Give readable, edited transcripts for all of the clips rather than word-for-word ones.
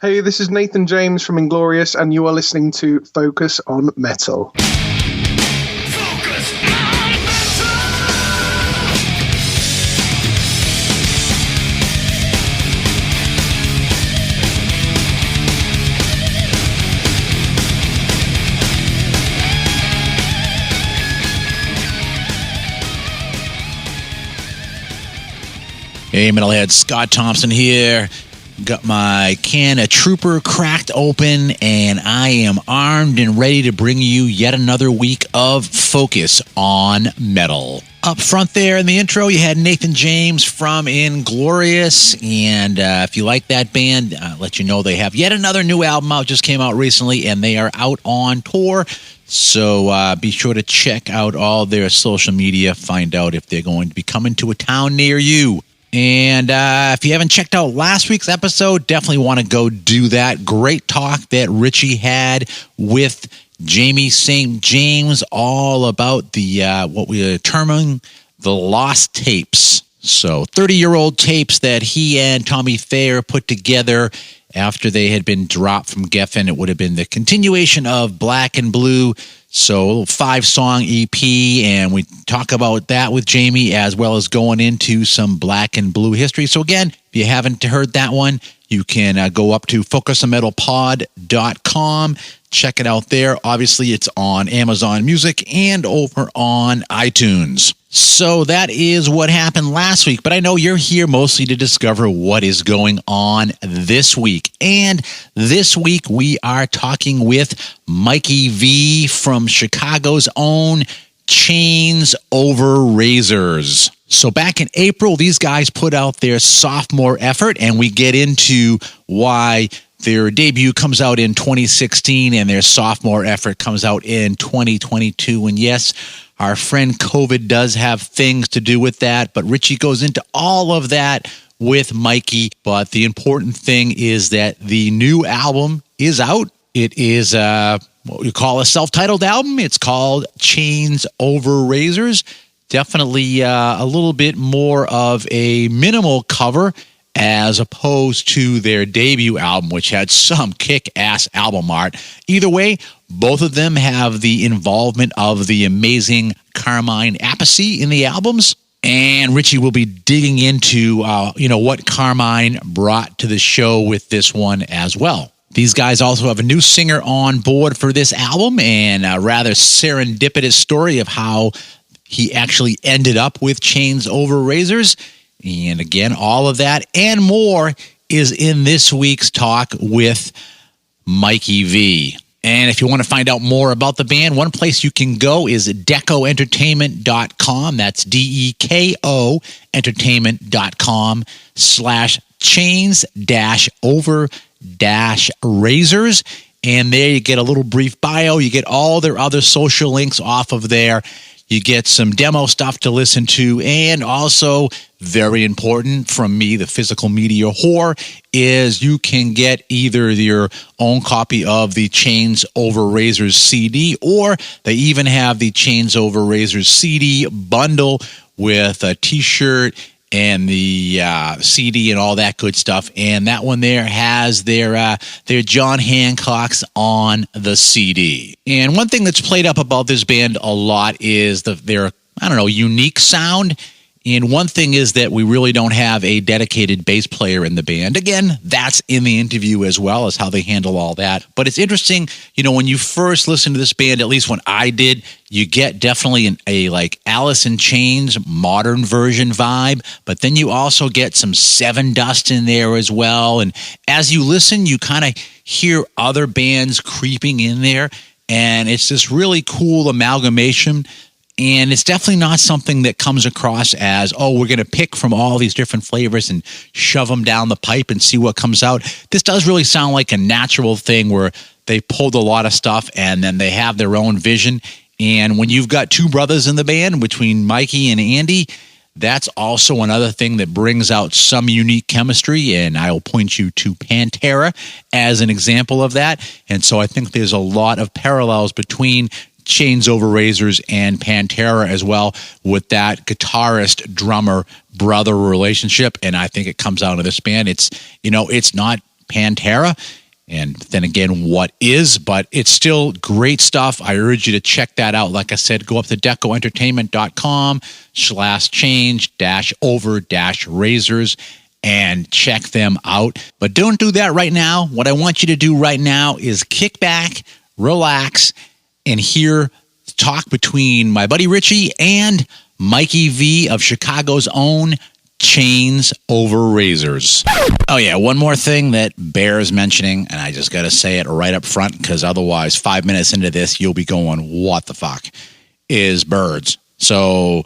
Hey, this is Nathan James from Inglorious, and you are listening to Focus on Metal. Hey, Metalhead, Scott Thompson here. Got my can of Trooper cracked open, and I am armed and ready to bring you yet another week of Focus on Metal. Up front there in the intro, you had Nathan James from Inglorious, and if you like that band, I'll let you know they have yet another new album out, just came out recently, and they are out on tour. So be sure to check out all their social media, find out if they're going to be coming to a town near you. And if you haven't checked out last week's episode, definitely want to go do that. Great talk that Richie had with Jamie St. James, all about the what we are terming the lost tapes. So 30-year-old tapes that he and Tommy Thayer put together after they had been dropped from Geffen. It would have been the continuation of Black and Blue. So a little 5-song EP, and we talk about that with Jamie, as well as going into some Black and Blue history. So again, if you haven't heard that one, you can go up to focusonmetalpod.com. Check it out there. Obviously, it's on Amazon Music and over on iTunes. So that is what happened last week, but I know you're here mostly to discover what is going on this week. And this week we are talking with Mikey V from Chicago's own Chains Over Razors. So back in April, these guys put out their sophomore effort, and we get into why their debut comes out in 2016 and their sophomore effort comes out in 2022. And yes, our friend COVID does have things to do with that, but Richie goes into all of that with Mikey. But the important thing is that the new album is out. It is what we call a self-titled album. It's called Chains Over Razors. Definitely a little bit more of a minimal cover as opposed to their debut album, which had some kick-ass album art. Either way, both of them have the involvement of the amazing Carmine Appice in the albums. And Richie will be digging into, what Carmine brought to the show with this one as well. These guys also have a new singer on board for this album, and a rather serendipitous story of how he actually ended up with Chains Over Razors. And again, all of that and more is in this week's talk with Mikey V. And if you want to find out more about the band, one place you can go is decoentertainment.com. That's DEKO entertainment.com/chains-over-razors. And there you get a little brief bio. You get all their other social links off of there. You get some demo stuff to listen to, and also, very important from me, the physical media whore, is you can get either your own copy of the Chains Over Razors CD, or they even have the Chains Over Razors CD bundle with a t-shirt and the CD and all that good stuff. And that one there has their John Hancocks on the CD. And one thing that's played up about this band a lot is their unique sound. And one thing is that we really don't have a dedicated bass player in the band. Again, that's in the interview as well as how they handle all that. But it's interesting, when you first listen to this band, at least when I did, you get definitely a like Alice in Chains modern version vibe, but then you also get some Seven Dust in there as well. And as you listen, you kind of hear other bands creeping in there, and it's this really cool amalgamation. And it's definitely not something that comes across as, we're going to pick from all these different flavors and shove them down the pipe and see what comes out. This does really sound like a natural thing where they pulled a lot of stuff and then they have their own vision. And when you've got two brothers in the band, between Mikey and Andy, that's also another thing that brings out some unique chemistry. And I'll point you to Pantera as an example of that. And so I think there's a lot of parallels between Chains Over Razors and Pantera as well, with that guitarist drummer brother relationship. And I think it comes out of this band. It's not Pantera. And then again, what is, but it's still great stuff. I urge you to check that out. Like I said, go up to decoentertainment.com/change-over-razors and check them out. But don't do that right now. What I want you to do right now is kick back, relax, and hear talk between my buddy Richie and Mikey V of Chicago's own Chains Over Razors. Oh yeah, one more thing that bears mentioning, and I just got to say it right up front because otherwise 5 minutes into this, you'll be going, what the fuck, is birds. So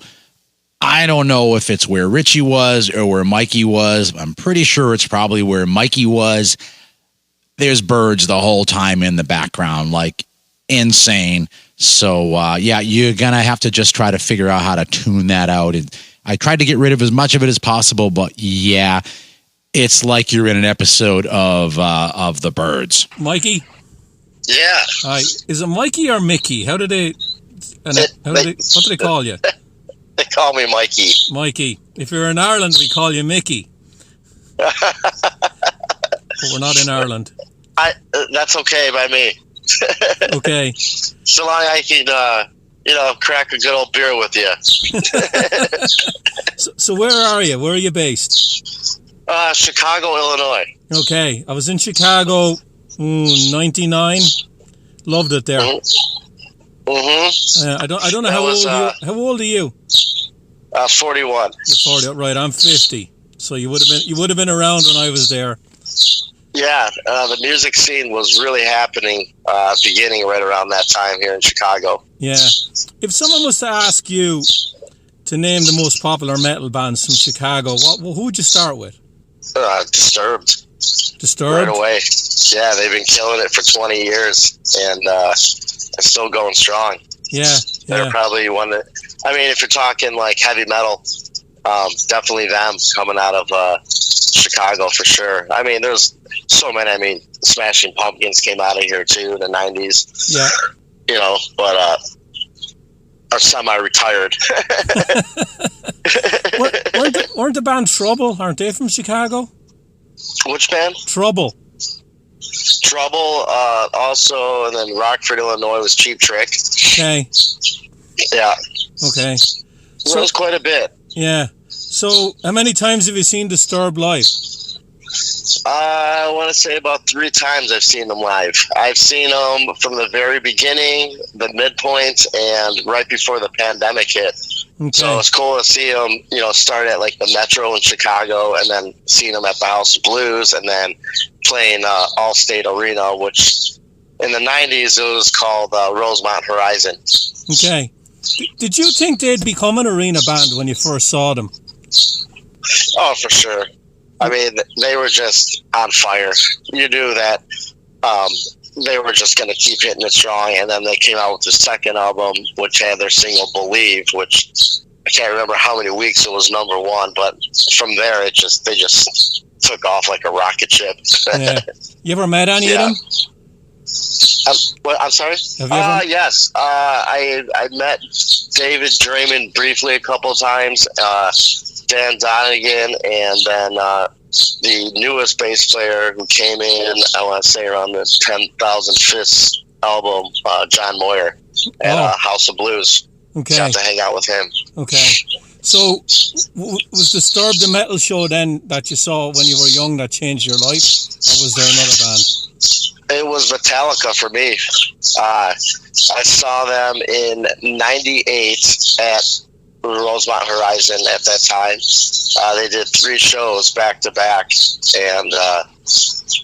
I don't know if it's where Richie was or where Mikey was. I'm pretty sure it's probably where Mikey was. There's birds the whole time in the background, like insane. So, yeah, you're going to have to just try to figure out how to tune that out. I tried to get rid of as much of it as possible, but yeah, it's like you're in an episode of The Birds. Mikey? Yeah. Hi. Is it Mikey or Mickey? What do they call you? They call me Mikey. Mikey. If you're in Ireland, we call you Mickey. But we're not in Ireland. That's okay by me. Okay. So long I can, crack a good old beer with you. So where are you? Where are you based? Chicago, Illinois. Okay. I was in Chicago, 99. Loved it there. Mm-hmm. I don't know how old you are. How old are you? 41. You're 40. Right, I'm 50. So you would have been around when I was there. Yeah, the music scene was really happening beginning right around that time here in Chicago. Yeah. If someone was to ask you to name the most popular metal bands from Chicago, who would you start with? Disturbed. Disturbed? Right away. Yeah, they've been killing it for 20 years, and they're still going strong. Yeah. They're probably one that, if you're talking like heavy metal, definitely them coming out of Chicago for sure. There's so many. Smashing Pumpkins came out of here too in the 90s. Yeah. But are semi-retired. weren't the band Trouble? Aren't they from Chicago? Which band? Trouble. Also, and then Rockford, Illinois was Cheap Trick. Okay. Yeah. Okay. So it was quite a bit. Yeah. So, how many times have you seen Disturbed live? I want to say about 3 times I've seen them live. I've seen them from the very beginning, the midpoint, and right before the pandemic hit. Okay. So it's cool to see them, start at like the Metro in Chicago, and then seeing them at the House of Blues, and then playing Allstate Arena, which in the 90s it was called Rosemont Horizon. Okay. Did you think they'd become an arena band when you first saw them? Oh, for sure. They were just on fire. You knew that they were just going to keep hitting it strong, and then they came out with the second album, which had their single "Believe," which I can't remember how many weeks it was number 1, but from there they just took off like a rocket ship. Yeah. You ever met any of them? I'm sorry? Have you ever? Yes. I met David Draymond briefly a couple of times, Dan Donegan, and then the newest bass player who came in, I want to say around the 10,000 Fists album, John Moyer at House of Blues. Okay. Got to hang out with him. Okay. So, was Disturbed the metal show then that you saw when you were young that changed your life? Or was there another band? It was Metallica for me. I saw them in 98 at Rosemont Horizon at that time. They did 3 shows back to back, and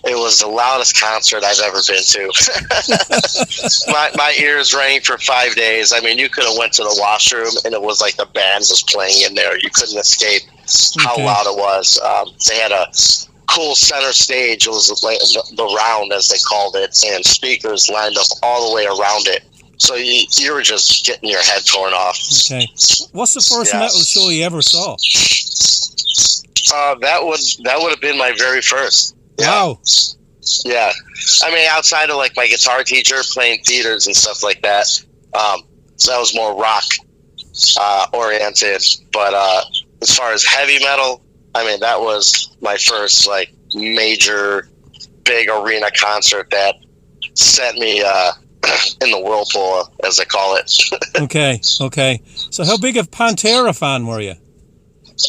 it was the loudest concert I've ever been to. my ears rang for 5 days. You could have went to the washroom and it was like the band was playing in there. You couldn't escape how loud it was. They had a cool center stage. It was like the round, as they called it, and speakers lined up all the way around it. So you were just getting your head torn off. Okay. What's the first metal show you ever saw? That would have been my very first. Wow. Yeah. Outside of like my guitar teacher playing theaters and stuff like that, that was more rock oriented. But as far as heavy metal, that was my first like major big arena concert that sent me in the whirlpool, as they call it. Okay. So how big of Pantera fan were you?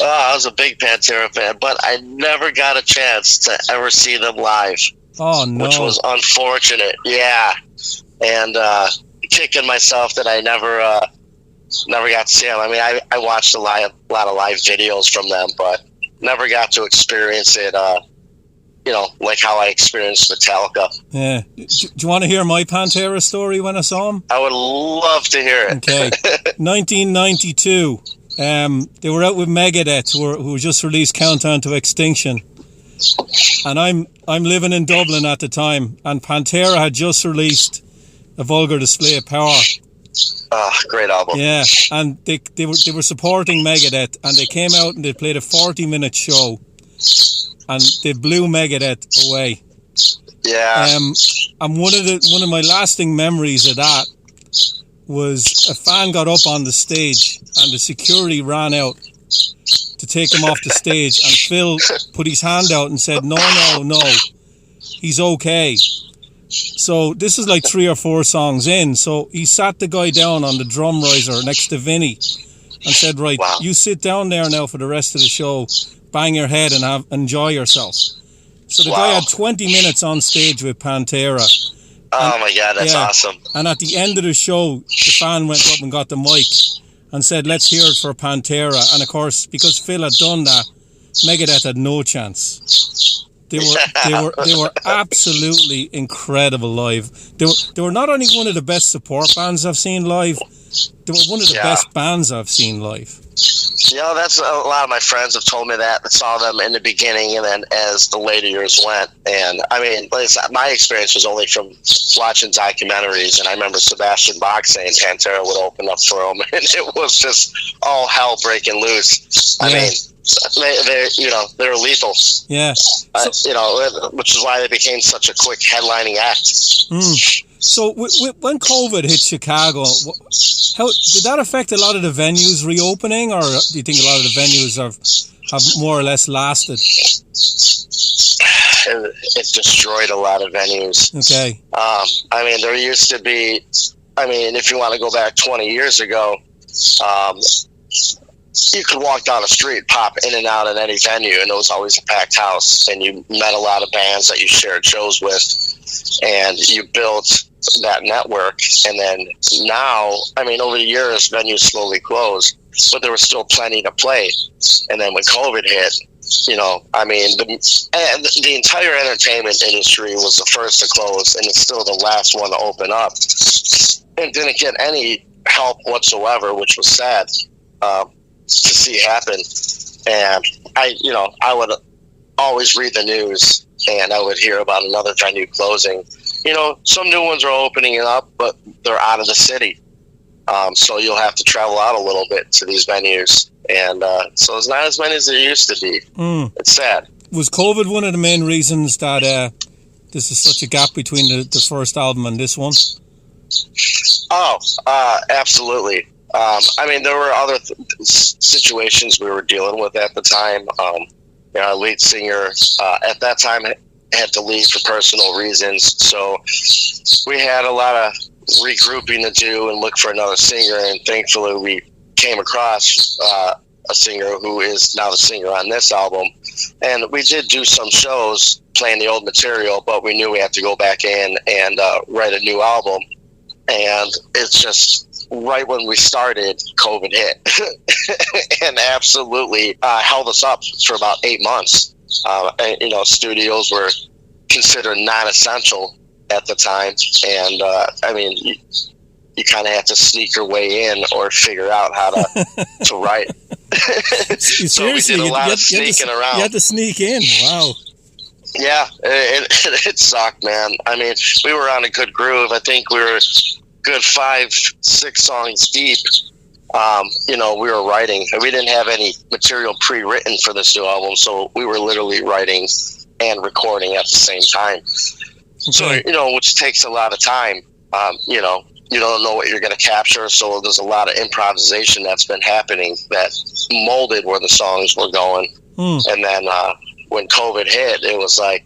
I was a big Pantera fan, but I never got a chance to ever see them live. Oh, no. Which was unfortunate. Yeah. And kicking myself that I never got to see them. I mean, I watched a lot of live videos from them, but never got to experience it, like how I experienced Metallica. Yeah. Do you want to hear my Pantera story when I saw them? I would love to hear it. Okay. 1992. They were out with Megadeth, who just released Countdown to Extinction. And I'm living in Dublin at the time, and Pantera had just released A Vulgar Display of Power. Great album. Yeah, and they were supporting Megadeth, and they came out and they played a 40-minute show, and they blew Megadeth away. Yeah. And one of my lasting memories of that was a fan got up on the stage, and the security ran out to take him off the stage, and Phil put his hand out and said, no, he's okay. So this is like 3 or 4 songs in. So he sat the guy down on the drum riser next to Vinny and said, right, wow, you sit down there now for the rest of the show, bang your head and enjoy yourself. So the guy had 20 minutes on stage with Pantera. Oh my God, that's awesome. And at the end of the show, the fan went up and got the mic and said, let's hear it for Pantera. And of course, because Phil had done that, Megadeth had no chance. They were absolutely incredible live. They were not only one of the best support bands I've seen live, they were one of the best bands I've seen live. That's a lot of my friends have told me that saw them in the beginning and then as the later years went. And I mean, my experience was only from watching documentaries, and I remember Sebastian Bach saying Pantera would open up for him, and it was just all hell breaking loose. I mean, they're lethal. Yeah. Which is why they became such a quick headlining act. So when COVID hit Chicago, how did that affect a lot of the venues reopening, or do you think a lot of the venues have more or less lasted? It destroyed a lot of venues. Okay. I mean, there used to be, if you want to go back 20 years ago, you could walk down the street, pop in and out at any venue, and it was always a packed house, and you met a lot of bands that you shared shows with, and you built that network. And then now, over the years, venues slowly closed, but there was still plenty to play. And then when COVID hit, the entire entertainment industry was the first to close, and it's still the last one to open up, and didn't get any help whatsoever, which was sad to see happen. And I would always read the news, and I would hear about another venue closing. Some new ones are opening up, but they're out of the city. So you'll have to travel out a little bit to these venues. And so it's not as many as there used to be. It's sad. Was COVID one of the main reasons that this is such a gap between the first album and this one? Oh, absolutely. There were other situations we were dealing with at the time. Our lead singer at that time had to leave for personal reasons, so we had a lot of regrouping to do and look for another singer, and thankfully we came across a singer who is now the singer on this album. And we did do some shows playing the old material, but we knew we had to go back in and write a new album. And it's just right when we started, COVID hit and absolutely held us up for about 8 months. Studios were considered non-essential at the time. And you kind of have to sneak your way in or figure out how to write. So we did a lot of sneaking around. You had to sneak in. Wow. Yeah, it sucked, man. We were on a good groove. I think we were good 5-6 songs deep. We were writing. We didn't have any material pre-written for this new album, so we were literally writing and recording at the same time. Okay. So, which takes a lot of time. You don't know what you're going to capture, so there's a lot of improvisation that's been happening that molded where the songs were going. And then when COVID hit, it was like,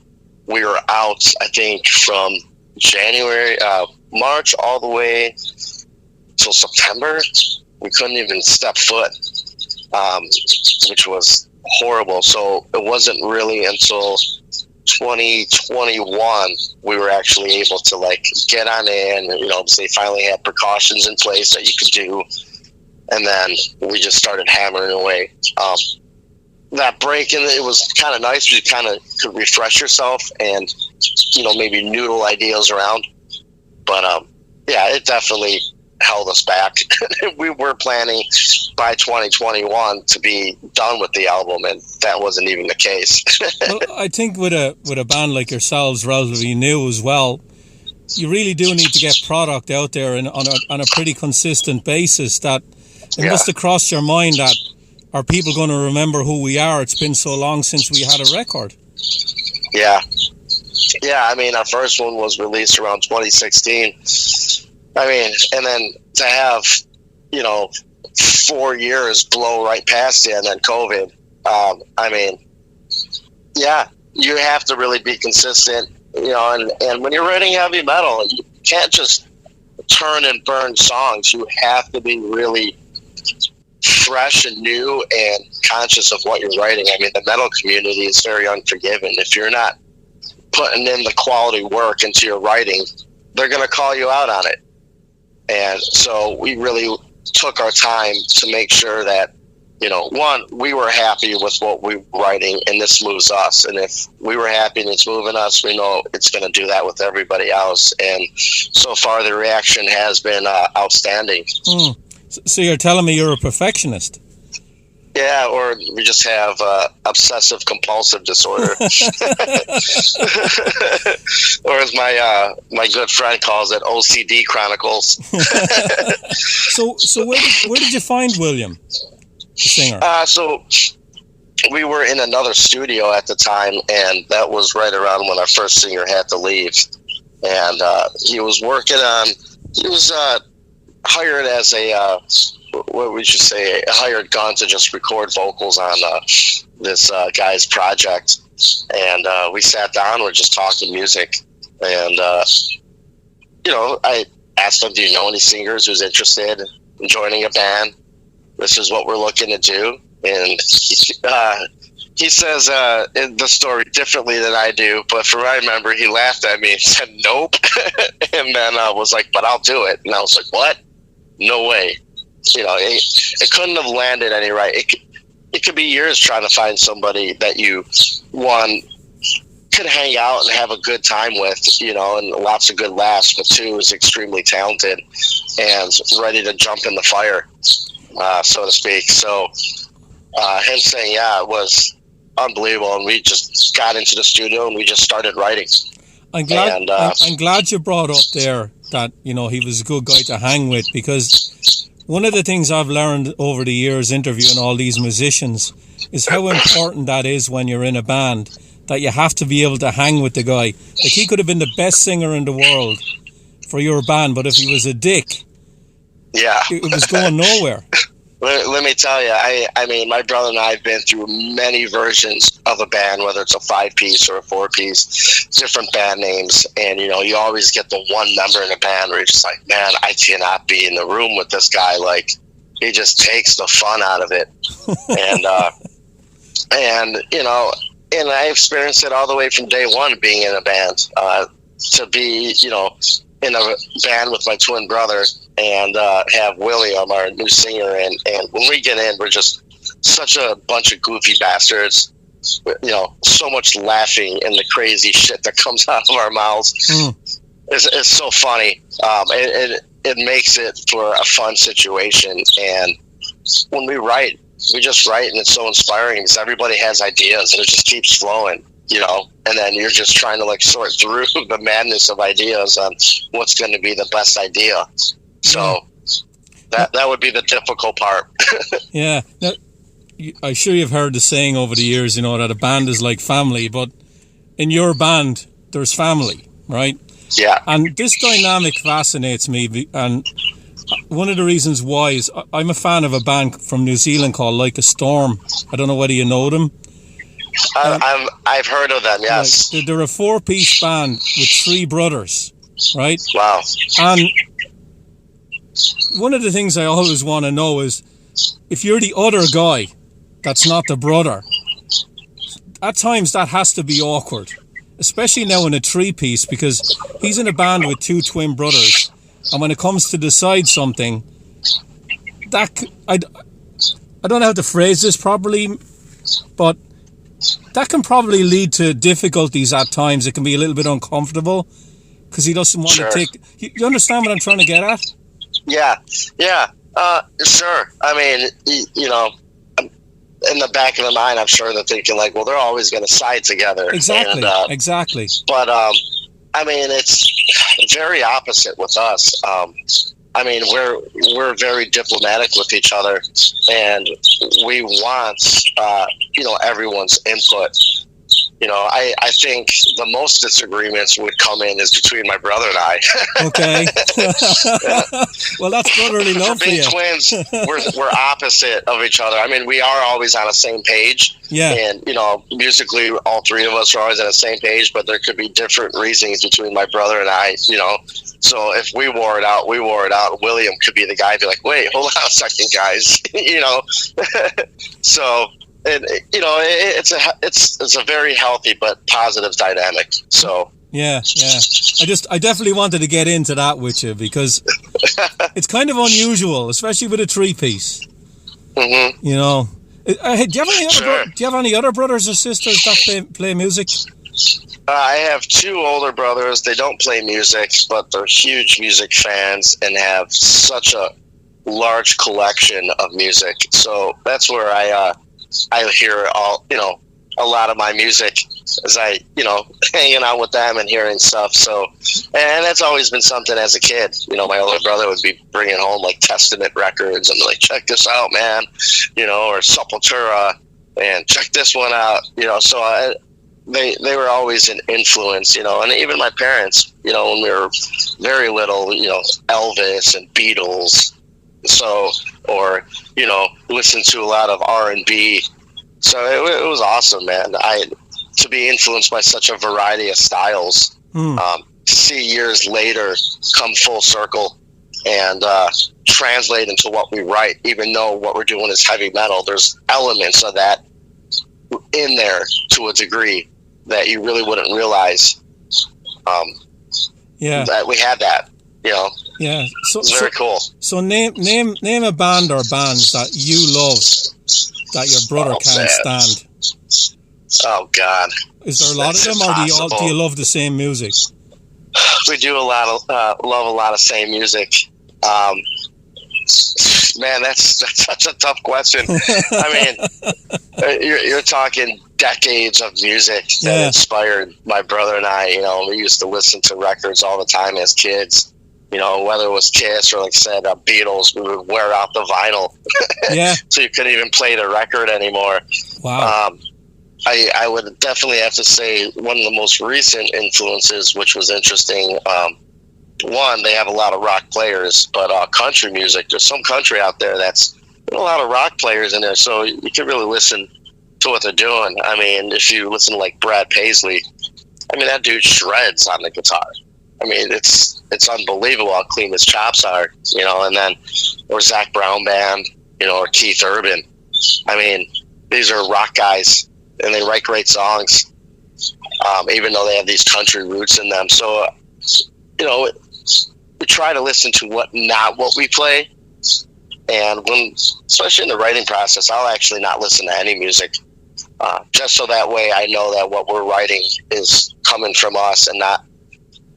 we were out, I think, from March all the way till September. We couldn't even step foot, which was horrible. So it wasn't really until 2021 we were actually able to like get on in, and, they finally had precautions in place that you could do, and then we just started hammering away. That break, and it was kind of nice. You kind of could refresh yourself and maybe noodle ideas around, but yeah, it definitely held us back. We were planning by 2021 to be done with the album, and that wasn't even the case. Well, I think with a band like yourselves, relatively new as well, you really do need to get product out there and on a pretty consistent basis. That it must have crossed your mind that, are people going to remember who we are? It's been so long since we had a record. Yeah. I mean, our first one was released around 2016. I mean, and then to have, 4 years blow right past you, and then COVID. I mean, yeah, you have to really be consistent, and when you're writing heavy metal, you can't just turn and burn songs. You have to be really fresh and new and conscious of what you're writing. I mean, the metal community is very unforgiving. If you're not putting in the quality work into your writing, they're going to call you out on it. And so we really took our time to make sure that, one, we were happy with what we were writing, and this moves us. And if we were happy and it's moving us, we know it's going to do that with everybody else. And so far, the reaction has been outstanding. So you're telling me you're a perfectionist? Yeah, or we just have obsessive compulsive disorder, or as my good friend calls it, OCD Chronicles. So where did you find William, the singer? So we were in another studio at the time, and that was right around when our first singer had to leave, and he was hired as a what would you say, a hired gun to just record vocals on this guy's project. And we sat down, we're just talking music, and I asked him, do you know any singers who's interested in joining a band? This is what we're looking to do. And he says the story differently than I do, but from what I remember, he laughed at me and said nope. And then I was like, but I'll do it. And I was like, what? No way. It couldn't have landed any right. It could be years trying to find somebody that you, one, could hang out and have a good time with, and lots of good laughs, but two, is extremely talented and ready to jump in the fire, so to speak. So him saying, yeah, it was unbelievable, and we just got into the studio and we just started writing. I'm glad you brought up there that, he was a good guy to hang with, because one of the things I've learned over the years interviewing all these musicians is how important that is when you're in a band, that you have to be able to hang with the guy. Like, he could have been the best singer in the world for your band, but if he was a dick, it was going nowhere. Let me tell you, I mean, my brother and I have been through many versions of a band, whether it's a 5-piece or a 4-piece, different band names. And, you always get the one member in a band where you're just like, man, I cannot be in the room with this guy. Like, he just takes the fun out of it. And I experienced it all the way from day one, being in a band, to be, in a band with my twin brother, and have William, our new singer, and when we get in, we're just such a bunch of goofy bastards, so much laughing and the crazy shit that comes out of our mouths. It's so funny. It makes it for a fun situation, and when we write, we just write, and it's so inspiring because everybody has ideas and it just keeps flowing. And then you're just trying to sort through the madness of ideas on what's going to be the best idea. So that would be the difficult part. Yeah. Now, I'm sure you've heard the saying over the years, that a band is like family, but in your band, there's family, right? Yeah. And this dynamic fascinates me. And one of the reasons why is I'm a fan of a band from New Zealand called Like a Storm. I don't know whether you know them. I've heard of them. Yes, right. They're a 4-piece band with 3 brothers, right? Wow. And one of the things I always want to know is if you're the other guy that's not the brother, at times that has to be awkward, especially now in a 3-piece, because he's in a band with 2 twin brothers, and when it comes to decide something, that I don't know how to phrase this properly, but that can probably lead to difficulties at times. It can be a little bit uncomfortable because he doesn't want to take. You understand what I'm trying to get at? Yeah. Sure. I mean, you know, in the back of the mind, I'm sure they're thinking like, well, they're always going to side together. Exactly. And, exactly. But I mean, it's very opposite with us. I mean, we're very diplomatic with each other, and we want you know, everyone's input. You know, I think the most disagreements would come in is between my brother and I. Okay. Well, that's brotherly love for you. Twins, we're opposite of each other. I mean, we are always on the same page. Yeah. And, you know, musically, all 3 of us are always on the same page, but there could be different reasons between my brother and I, you know. So if we wore it out, we wore it out. William could be the guy to be like, wait, hold on a second, guys. You know. So... And, you know, it's a very healthy but positive dynamic. So yeah. I definitely wanted to get into that with you because it's kind of unusual, especially with a 3-piece. Mm-hmm. You know, do you have any other brothers or sisters that play music? I have 2 older brothers. They don't play music, but they're huge music fans and have such a large collection of music. So that's where I hear all, you know, a lot of my music as I, you know, hanging out with them and hearing stuff. So, and that's always been something as a kid. You know, my older brother would be bringing home like Testament records and like, check this out, man, you know, or Sepultura, and check this one out, you know. So they were always an influence, you know, and even my parents, you know, when we were very little, you know, Elvis and Beatles. So, or, you know, listen to a lot of R&B. So it was awesome, man. To be influenced by such a variety of styles, see years later come full circle and translate into what we write, even though what we're doing is heavy metal. There's elements of that in there to a degree that you really wouldn't realize that we had that, you know. Yeah, it's very cool. So name a band or bands that you love that your brother can't stand. Oh God, is there a lot of them, or do you love the same music? We do love a lot of same music. Man, that's such a tough question. I mean, you're talking decades of music that inspired my brother and I. You know, we used to listen to records all the time as kids. You know, whether it was Kiss or, like I said, Beatles, we would wear out the vinyl. Yeah. So you couldn't even play the record anymore. Wow. I would definitely have to say one of the most recent influences, which was interesting. One, they have a lot of rock players, but country music, there's some country out there that's a lot of rock players in there. So you can really listen to what they're doing. I mean, if you listen to like Brad Paisley, I mean, that dude shreds on the guitar. I mean, it's unbelievable how clean his chops are, you know. And then, or Zach Brown Band, you know, or Keith Urban. I mean, these are rock guys, and they write great songs, even though they have these country roots in them. So, you know, we try to listen to not what we play, and especially in the writing process, I'll actually not listen to any music, just so that way I know that what we're writing is coming from us and not,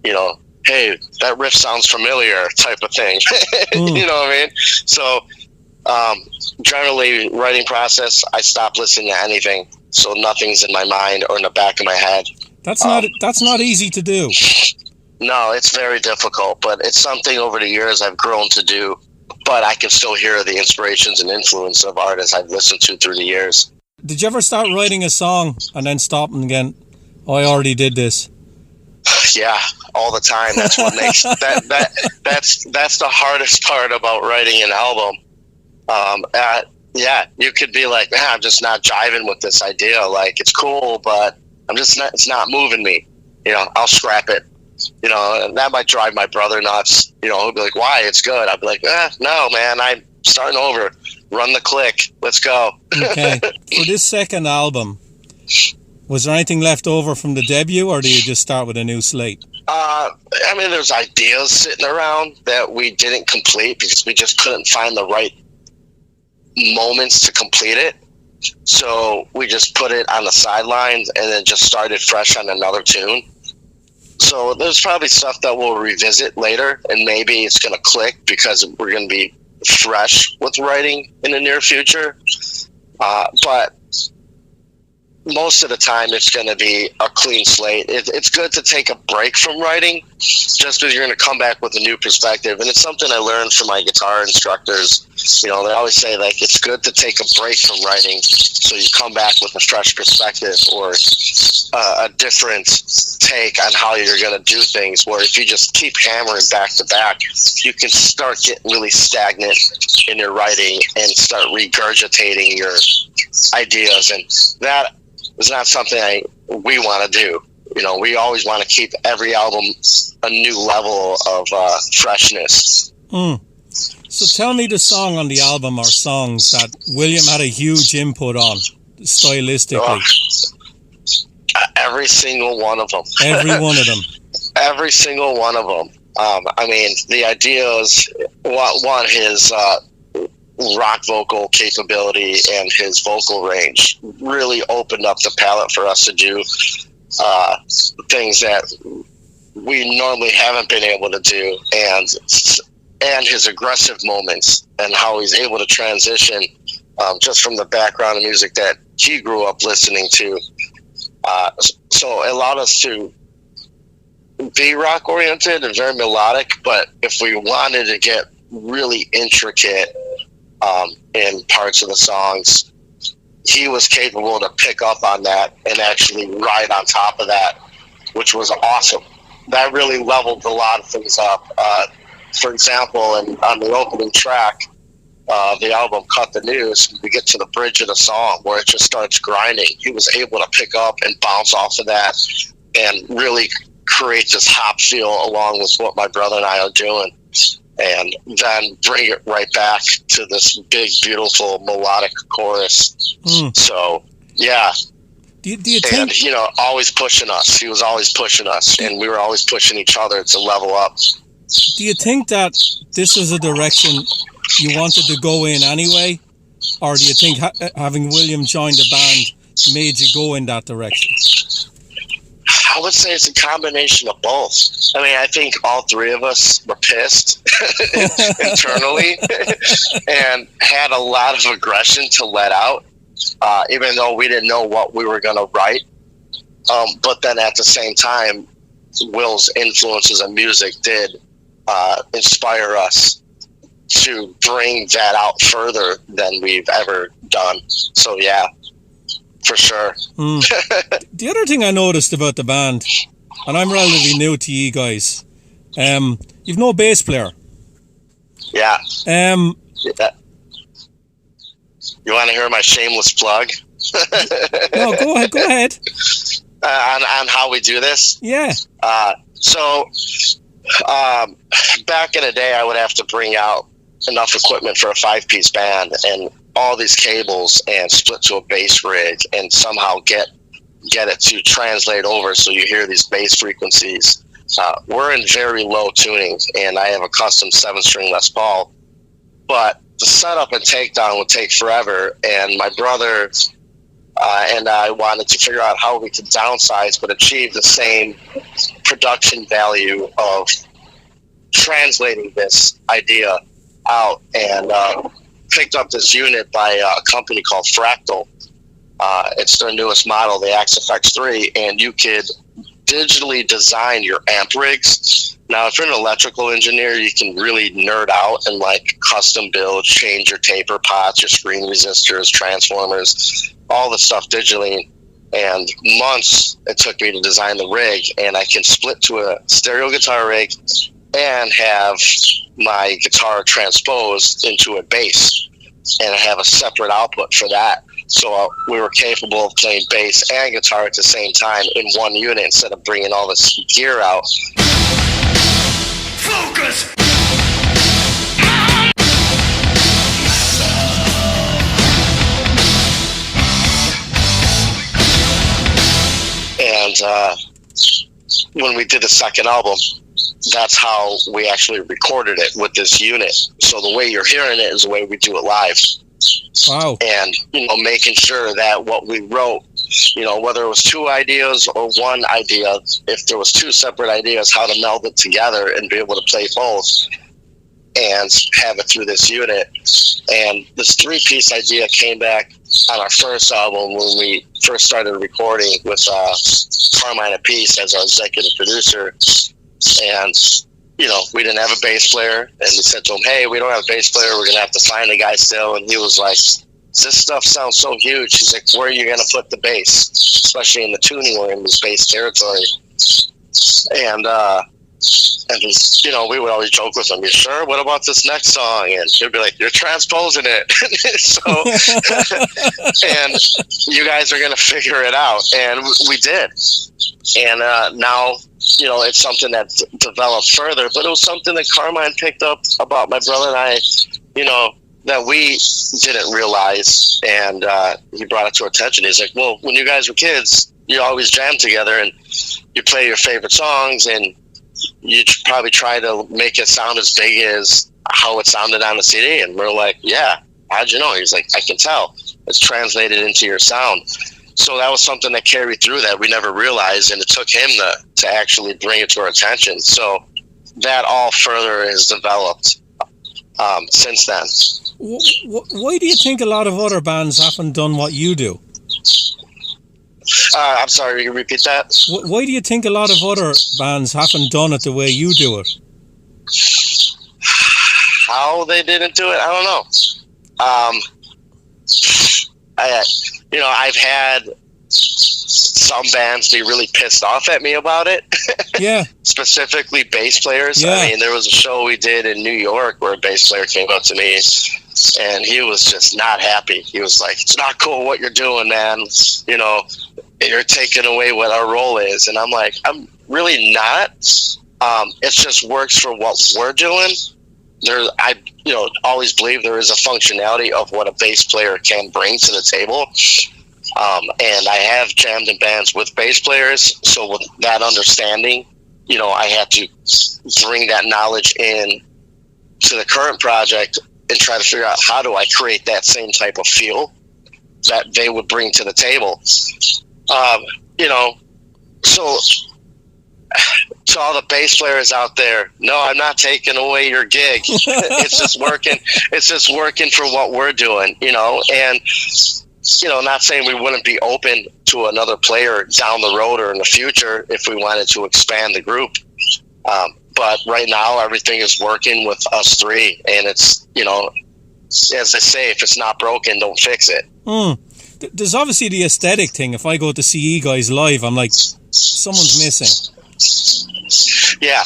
you know, hey, that riff sounds familiar type of thing. You know what I mean? So generally, writing process, I stop listening to anything, so nothing's in my mind or in the back of my head. That's not easy to do. No, it's very difficult, but it's something over the years I've grown to do. But I can still hear the inspirations and influence of artists I've listened to through the years. Did you ever start writing a song and then stop and again, oh, I already did this? Yeah, all the time. That's what makes that's the hardest part about writing an album. yeah, you could be like, man, I'm just not jiving with this idea. Like, it's cool, but it's not moving me. I'll scrap it. And that might drive my brother nuts. He'll be like, why? It's good. I'll be like, no, man, I'm starting over. Run the click. Let's go. Okay. For this second album, was there anything left over from the debut, or do you just start with a new slate? There's ideas sitting around that we didn't complete because we just couldn't find the right moments to complete it. So we just put it on the sidelines and then just started fresh on another tune. So there's probably stuff that we'll revisit later, and maybe it's going to click because we're going to be fresh with writing in the near future. But most of the time it's going to be a clean slate. It's good to take a break from writing just because you're going to come back with a new perspective. And it's something I learned from my guitar instructors. They always say, like, it's good to take a break from writing so you come back with a fresh perspective or a different take on how you're going to do things, where if you just keep hammering back to back, you can start getting really stagnant in your writing and start regurgitating your ideas. And that is not something we want to do. We always want to keep every album a new level of freshness. So tell me the song on the album or songs that William had a huge input on, stylistically. Every single one of them. Every one of them. Every single one of them. The idea is, one, his rock vocal capability and his vocal range really opened up the palette for us to do things that we normally haven't been able to do, and his aggressive moments and how he's able to transition just from the background of music that he grew up listening to. So it allowed us to be rock oriented and very melodic, but if we wanted to get really intricate in parts of the songs, he was capable to pick up on that and actually ride on top of that, which was awesome. That really leveled a lot of things up. For example, on the opening track of the album Cut the News, we get to the bridge of the song where it just starts grinding. He was able to pick up and bounce off of that and really create this hop feel along with what my brother and I are doing, and then bring it right back to this big, beautiful melodic chorus. So, yeah. Do you think... And, always pushing us. He was always pushing us, and we were always pushing each other to level up. Do you think that this is a direction you wanted to go in anyway? Or do you think having William join the band made you go in that direction? I would say it's a combination of both. I think all three of us were pissed internally and had a lot of aggression to let out, even though we didn't know what we were going to write. But then at the same time, Will's influences in music did inspire us to bring that out further than we've ever done. So, yeah. For sure. The other thing I noticed about the band, and I'm relatively new to you guys, you've no bass player. Yeah. You want to hear my shameless plug? No, go ahead. On how we do this? Yeah. So, back in the day, I would have to bring out enough equipment for a 5-piece band and all these cables and split to a bass rig and somehow get it to translate over so you hear these bass frequencies. We're in very low tuning, and I have a custom 7-string Les Paul, but the setup and takedown would take forever, and my brother and I wanted to figure out how we could downsize but achieve the same production value of translating this idea out, and picked up this unit by a company called Fractal. It's their newest model, the AXFX3, and you could digitally design your amp rigs. Now, if you're an electrical engineer, you can really nerd out and custom build, change your taper pots, your screen resistors, transformers, all the stuff digitally. And months it took me to design the rig, and I can split to a stereo guitar rig and have my guitar transposed into a bass. and have a separate output for that. So we were capable of playing bass and guitar at the same time in one unit instead of bringing all this gear out. Focus! And when we did the second album, that's how we actually recorded it with this unit. So the way you're hearing it is the way we do it live. Wow. And, making sure that what we wrote, whether it was two ideas or one idea, if there was two separate ideas, how to meld it together and be able to play both and have it through this unit. And this 3-piece idea came back on our first album when we first started recording with Carmine Apiece as our executive producer. And, we didn't have a bass player. And we said to him, hey, we don't have a bass player. We're going to have to find a guy still. And he was like, this stuff sounds so huge. He's like, where are you going to put the bass? Especially in the tuning, we're in this bass territory. And we would always joke with him, you sure? What about this next song? And he'd be like, you're transposing it. And you guys are going to figure it out. And we did. And now, it's something that developed further, but it was something that Carmine picked up about my brother and I, that we didn't realize. And he brought it to our attention. He's like, well, when you guys were kids, you always jammed together and you play your favorite songs and you probably try to make it sound as big as how it sounded on the CD. And we're like, yeah, how'd you know? He's like, I can tell. It's translated into your sound. So that was something that carried through that we never realized, and it took him to actually bring it to our attention. So that all further has developed since then. Why do you think a lot of other bands haven't done what you do? I'm sorry, you repeat that? Why do you think a lot of other bands haven't done it the way you do it? How they didn't do it, I don't know. I've had some bands be really pissed off at me about it. Yeah. Specifically bass players. Yeah. I mean, there was a show we did in New York where a bass player came up to me and he was just not happy. He was like, it's not cool what you're doing, man. You're taking away what our role is. And I'm like, I'm really not. It just works for what we're doing. I always believe there is a functionality of what a bass player can bring to the table. And I have jammed in bands with bass players. So with that understanding, I had to bring that knowledge in to the current project and try to figure out how do I create that same type of feel that they would bring to the table. So to all the bass players out there, no, I'm not taking away your gig. It's just working. It's just working for what we're doing, and, not saying we wouldn't be open to another player down the road or in the future if we wanted to expand the group. But right now, everything is working with us three. And it's, as I say, if it's not broken, don't fix it. There's obviously the aesthetic thing. If I go to see you guys live, I'm like, someone's missing. Yeah.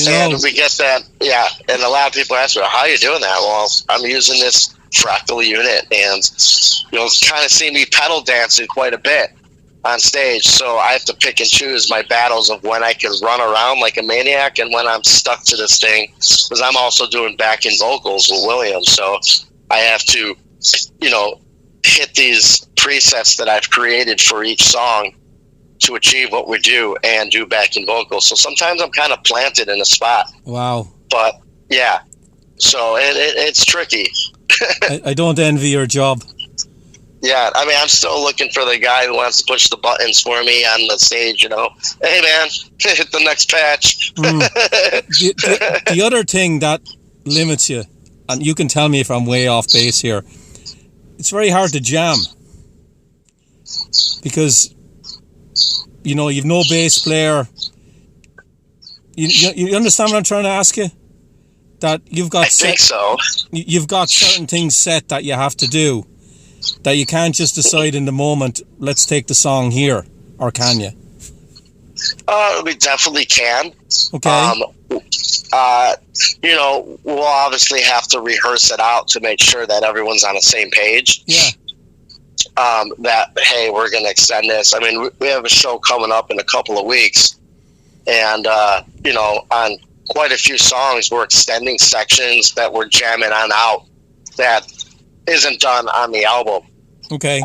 And we get that. Yeah. And a lot of people ask me, how are you doing that? Well, I'm using this fractal unit and you'll kind of see me pedal dancing quite a bit on stage. So I have to pick and choose my battles of when I can run around like a maniac and when I'm stuck to this thing, because I'm also doing backing vocals with William. So I have to, hit these presets that I've created for each song to achieve what we do and do backing vocals. So sometimes I'm kind of planted in a spot. Wow. But yeah, so it's tricky. I don't envy your job. Yeah, I mean, I'm still looking for the guy who wants to push the buttons for me on the stage, Hey, man, hit the next patch. The other thing that limits you, and you can tell me if I'm way off base here, it's very hard to jam. Because, you've no bass player. You understand what I'm trying to ask you? That you've got... I think so. You've got certain things set that you have to do. That you can't just decide in the moment, let's take the song here, or can you? We definitely can. Okay. You know, we'll obviously have to rehearse it out to make sure that everyone's on the same page. Yeah. That, hey, we're going to extend this. I mean, we have a show coming up in a couple of weeks, and, you know, on quite a few songs, we're extending sections that we're jamming on out that isn't done on the album. Okay.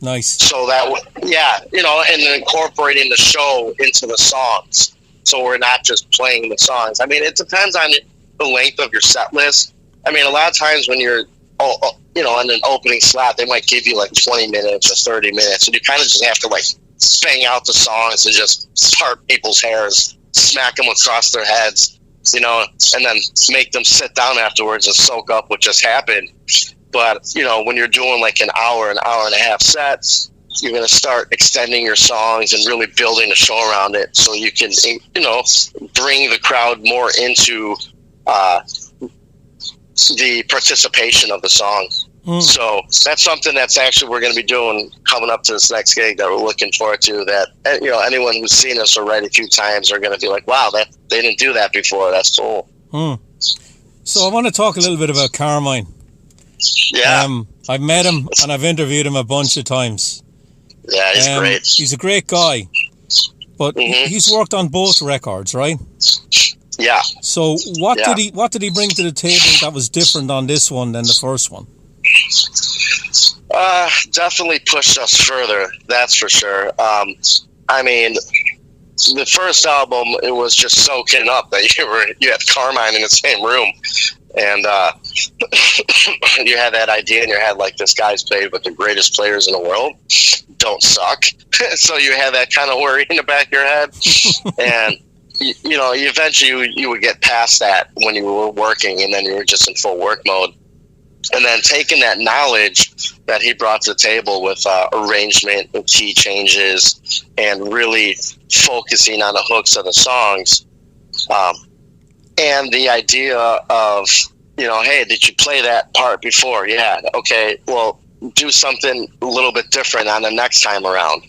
Nice. So that, yeah, you know, and then incorporating the show into the songs. So we're not just playing the songs. I mean, it depends on the length of your set list. I mean, a lot of times when you're, you know, in an opening slot, they might give you like 20 minutes or 30 minutes. And you kind of just have to like bang out the songs and just start people's hairs, smack them across their heads, you know, and then make them sit down afterwards and soak up what just happened. But, you know, when you're doing like an hour and a half sets, you're going to start extending your songs and really building a show around it so you can, you know, bring the crowd more into the participation of the song. So that's something that's actually we're going to be doing coming up to this next gig that we're looking forward to, that, you know, anyone who's seen us already a few times are going to be like, wow, that they didn't do that before. That's cool. So I want to talk a little bit about Carmine. Yeah. I've met him and I've interviewed him a bunch of times. Yeah, he's great. He's a great guy. But he's worked on both records, right? Yeah. So what did he bring to the table that was different on this one than the first one? Definitely pushed us further, that's for sure. I mean, the first album, it was just soaking up that you had Carmine in the same room, and you had that idea in your head, like, this guy's played with the greatest players in the world, don't suck. So you had that kind of worry in the back of your head, and you know, eventually you would get past that when you were working, and then you were just in full work mode. And then taking that knowledge that he brought to the table with arrangement and key changes and really focusing on the hooks of the songs, and the idea of, you know, hey, did you play that part before? Yeah. Okay, well, do something a little bit different on the next time around.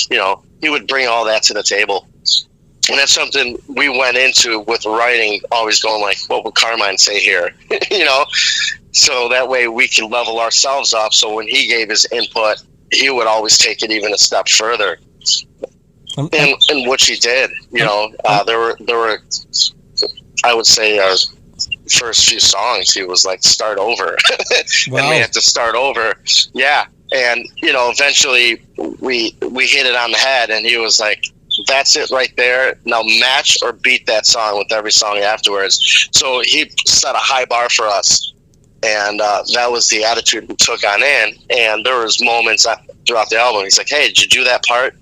You know, he would bring all that to the table. And that's something we went into with writing, always going like, what would Carmine say here? You know? So that way we can level ourselves up. So when he gave his input, he would always take it even a step further. And which he did. You know, there were, I would say, our first few songs, he was like, start over. Wow. And we had to start over. Yeah. And, you know, eventually we hit it on the head, and he was like, that's it right there. Now match or beat that song with every song afterwards. So he set a high bar for us. And that was the attitude we took on in. And there was moments throughout the album, he's like, hey, did you do that part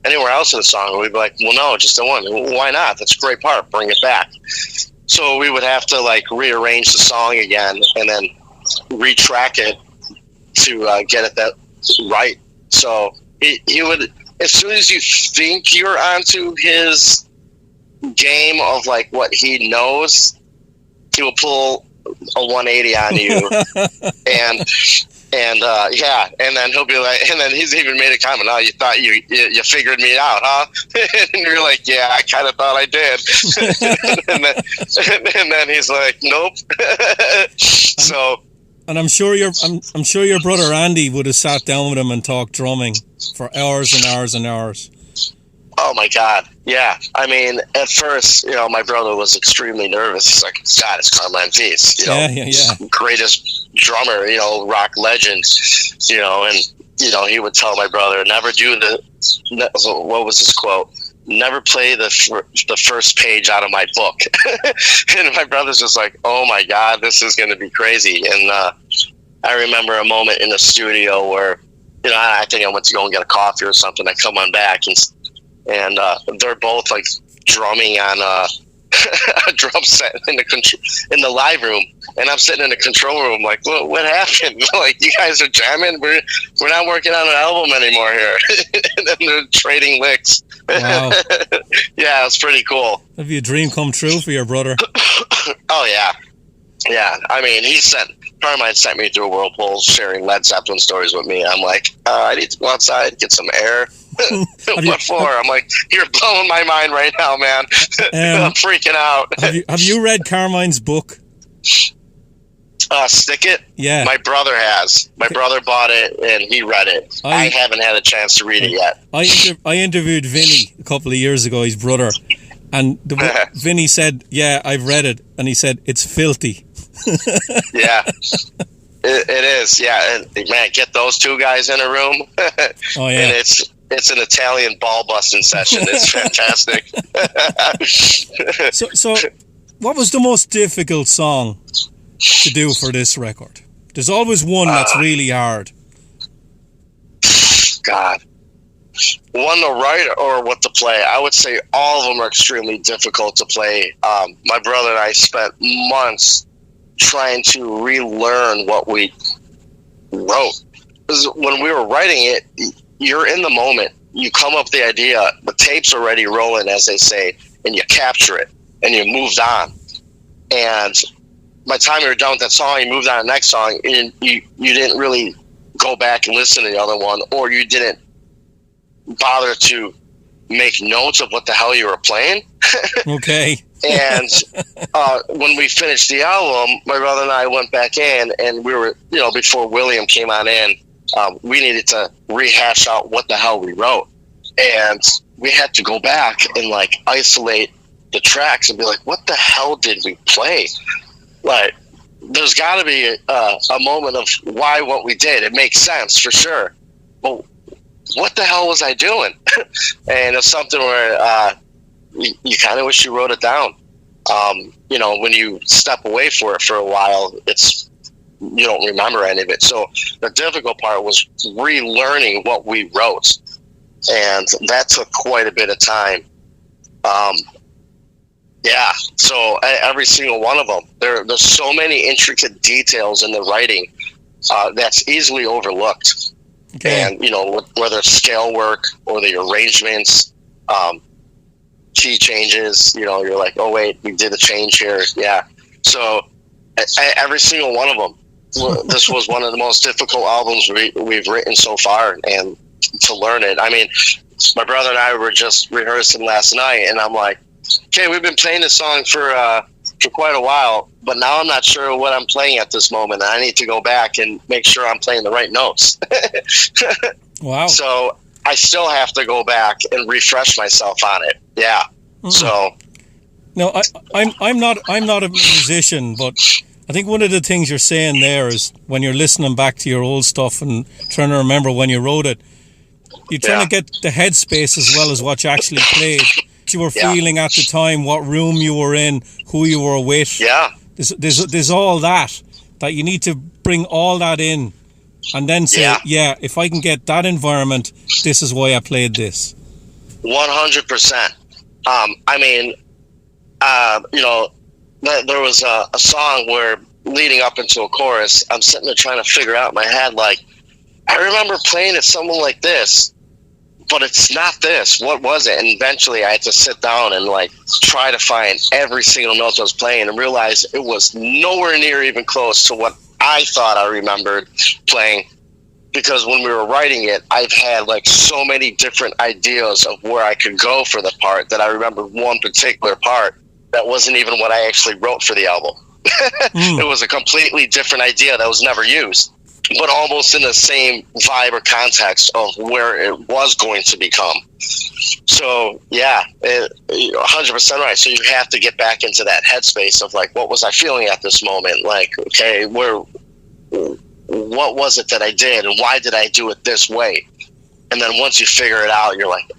anywhere else in the song? And we'd be like, well, no, just the one. Well, why not? That's a great part. Bring it back. So we would have to like rearrange the song again and then retrack it to get it that right. So he would, as soon as you think you're onto his game of like what he knows, he will pull a 180 on you. and yeah, and then he'll be like, and then he's even made a comment, oh, you thought you figured me out, huh? And you're like, yeah, I kind of thought I did. and then he's like, nope. So, and I'm sure your brother Andy would have sat down with him and talked drumming for hours and hours and hours. Oh my God. Yeah. I mean, at first, you know, my brother was extremely nervous. He's like, God, it's Carmine Peace, you know, greatest drummer, you know, rock legend, you know, and, you know, he would tell my brother, never do what was his quote? Never play the first page out of my book. And my brother's just like, oh my God, this is going to be crazy. And I remember a moment in the studio where, you know, I think I went to go and get a coffee or something. I come on back and they're both like drumming on a drum set in the live room, and I'm sitting in the control room like, what happened? Like, you guys are jamming? We're not working on an album anymore here. And then they're trading licks. Wow. Yeah, it's pretty cool. Have your dream come true for your brother? Oh yeah. I mean, Carmine sent me through a whirlpool sharing Led Zeppelin stories with me. I'm like, I need to go outside, get some air, What for? I'm like, you're blowing my mind right now, man. I'm freaking out. Have you read Carmine's book? Stick It? Yeah. My brother has. My brother bought it and he read it. I haven't had a chance to read it yet. I interviewed Vinny a couple of years ago, his brother, and Vinny said, yeah, I've read it, and he said, it's filthy. Yeah. It is, yeah. And man, get those two guys in a room. Oh, yeah. And it's an Italian ball busting session. It's fantastic. So what was the most difficult song to do for this record? There's always one that's really hard. God. One to write or what to play? I would say all of them are extremely difficult to play. My brother and I spent months trying to relearn what we wrote. Because when we were writing it, you're in the moment. You come up with the idea, the tape's already rolling, as they say, and you capture it, and you moved on. And by the time you were done with that song, you moved on to the next song, and you didn't really go back and listen to the other one, or you didn't bother to make notes of what the hell you were playing. Okay. And when we finished the album, my brother and I went back in, and we were, before William came on in, we needed to rehash out what the hell we wrote. And we had to go back and isolate the tracks and be like, what the hell did we play? Like, there's got to be a moment of why what we did. It makes sense for sure. But what the hell was I doing? And it's something where you kind of wish you wrote it down. When you step away for it for a while, you don't remember any of it. So the difficult part was relearning what we wrote, and that took quite a bit of time. Yeah, so every single one of them, there's so many intricate details in the writing that's easily overlooked. Okay. And whether it's scale work or the arrangements, key changes, you're like, oh wait, we did a change here. Yeah. So every single one of them, this was one of the most difficult albums we've written so far, and to learn it. I mean, my brother and I were just rehearsing last night, and I'm like, okay, we've been playing this song for quite a while, but now I'm not sure what I'm playing at this moment. I need to go back and make sure I'm playing the right notes. Wow. So I still have to go back and refresh myself on it. Yeah. Mm-hmm. So. No, I'm not a musician, but I think one of the things you're saying there is when you're listening back to your old stuff and trying to remember when you wrote it, you're trying to get the headspace as well as what you actually played. You were feeling at the time, what room you were in, who you were with. Yeah. There's all that you need to bring all that in, and then say, if I can get that environment, this is why I played this. 100%. There was a song where leading up into a chorus, I'm sitting there trying to figure out in my head, I remember playing it something like this, but it's not this. What was it? And eventually I had to sit down and try to find every single note I was playing and realize it was nowhere near even close to what I thought I remembered playing. Because when we were writing it, I've had so many different ideas of where I could go for the part that I remember one particular part that wasn't even what I actually wrote for the album. It was a completely different idea that was never used, but almost in the same vibe or context of where it was going to become. So, yeah, 100% right. So you have to get back into that headspace of what was I feeling at this moment? Okay, what was it that I did, and why did I do it this way? And then once you figure it out, you're like,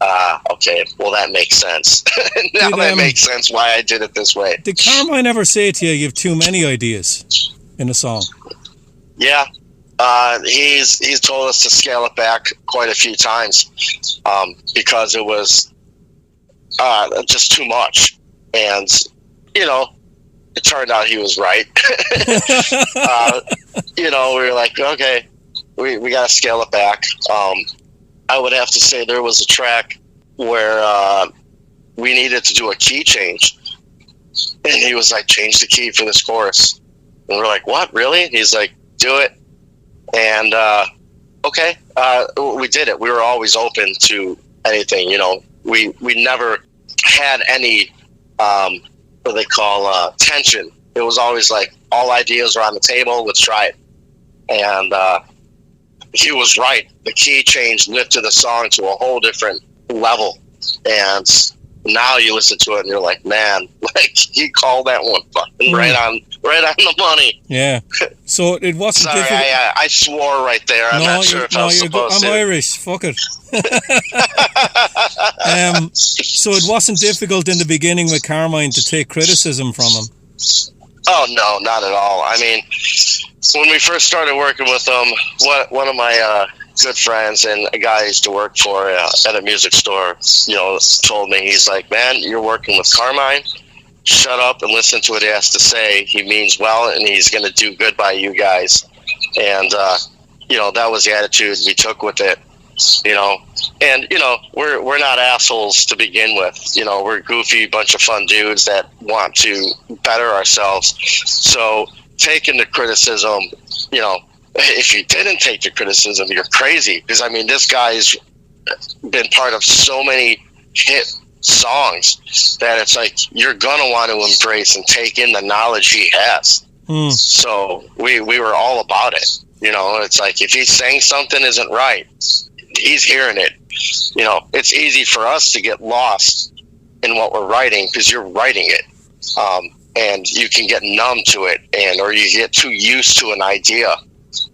okay, well, that makes sense. Now that makes sense why I did it this way. Did Carmine ever say to you have too many ideas in a song? Yeah. He's told us to scale it back quite a few times because it was just too much. And, it turned out he was right. We were like, okay, we got to scale it back. I would have to say there was a track where we needed to do a key change. And he was like, change the key for this chorus. And we're like, what, really? And he's like, do it. And okay, we did it. We were always open to anything. We never had any what they call tension. It was always like all ideas are on the table. Let's try it. And he was right. The key change lifted the song to a whole different level. And now you listen to it and you're like, man, like he called that one fucking right on the money. Yeah. So it wasn't Sorry, difficult. I swore right there. I'm not sure if I was supposed to. I'm Irish. Fuck it. So it wasn't difficult in the beginning with Carmine to take criticism from him? Oh, no, not at all. I mean, when we first started working with him, one of my good friends and a guy I used to work for at a music store, told me, he's like, man, you're working with Carmine. Shut up and listen to what he has to say. He means well, and he's going to do good by you guys. And, that was the attitude we took with it, And, we're not assholes to begin with. We're a goofy bunch of fun dudes that want to better ourselves. So taking the criticism, if you didn't take the criticism, you're crazy. Because, I mean, this guy's been part of so many hit songs that it's like you're going to want to embrace and take in the knowledge he has. So we were all about it. It's like if he's saying something isn't right, he's hearing it. It's easy for us to get lost in what we're writing because you're writing it. And you can get numb to it or you get too used to an idea.